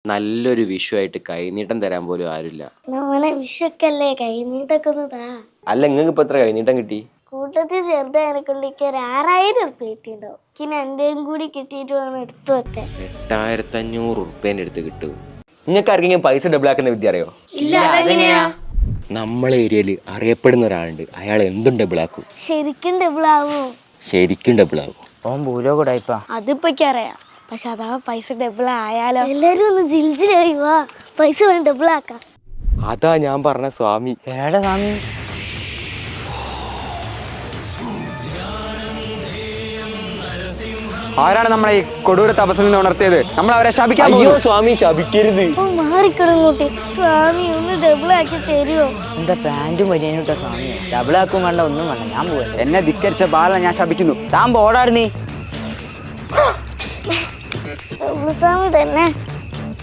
നല്ലൊരു വിഷുവായിട്ട് കൈനീട്ടം തരാൻ പോലും ആരുമില്ല. വിഷുക്കല്ലേ കൈനീട്ടൊക്കെ അല്ല, നിങ്ങൾക്ക് ഇപ്പൊ എത്ര കൈനീട്ടം കിട്ടി? കൂട്ടത്തിൽ ചെറുതായനെക്കൊണ്ടേക്ക് ഒരു 6000 ഉറുപ്പ്യ കിട്ടിയിട്ടുണ്ടാവും. പിന്നെ എന്റെയും കൂടി കിട്ടിയിട്ട് വേണം എടുത്തു വെക്കാൻ. 8500 ഉറുപ്പ്യേന്റെ അടുത്ത് കിട്ടും. നിങ്ങൾക്ക് ആർക്കെങ്കിലും പൈസ ഡബിൾ ആക്കുന്ന വിദ്യ അറിയോ? നമ്മളെ ഏരിയയിൽ അറിയപ്പെടുന്ന ഒരാളുണ്ട്. അയാൾ എന്തും ഡബിൾ ആക്കും. ശരിക്കും ഡബിൾ ആവോ? ശരിക്കും ഡബിൾ ആകും. അതിപ്പോ അറിയാം. പക്ഷെ അതാ പൈസ ഡബിൾ ആയാലോ? എല്ലാരും ഒന്ന് ജിൽജിലായി വാ, പൈസ വേണം ഡബിൾ ആക്കാം. അതാ ഞാൻ പറഞ്ഞ സ്വാമി. ഏടാ സ്വാമി? ആരാണ് നമ്മളെ ഈ കൊടൂര തപസ്സിൽ നിന്ന് ഉണർത്തിയത്? നമ്മൾ അവരെ ശപിക്കാൻ അയ്യോ സ്വാമി, ശപിക്കരുത്. മാറിക്കിടങ്ങോട്ട് സ്വാമി, ഒന്ന് ഡബിൾ ആക്കി തരുമോ? എന്റെ പാന്റും വരികട്ടോ സ്വാമി. ഡബിൾ ആക്കും വേണ്ട, ഒന്നും വേണ്ട, ഞാൻ പോവാ. എന്നെ ധിക്കരിച്ച ബാല ഞാൻ ശപിക്കുന്നു. താൻ പോടാ നീ. സ്വാമി തന്നെ.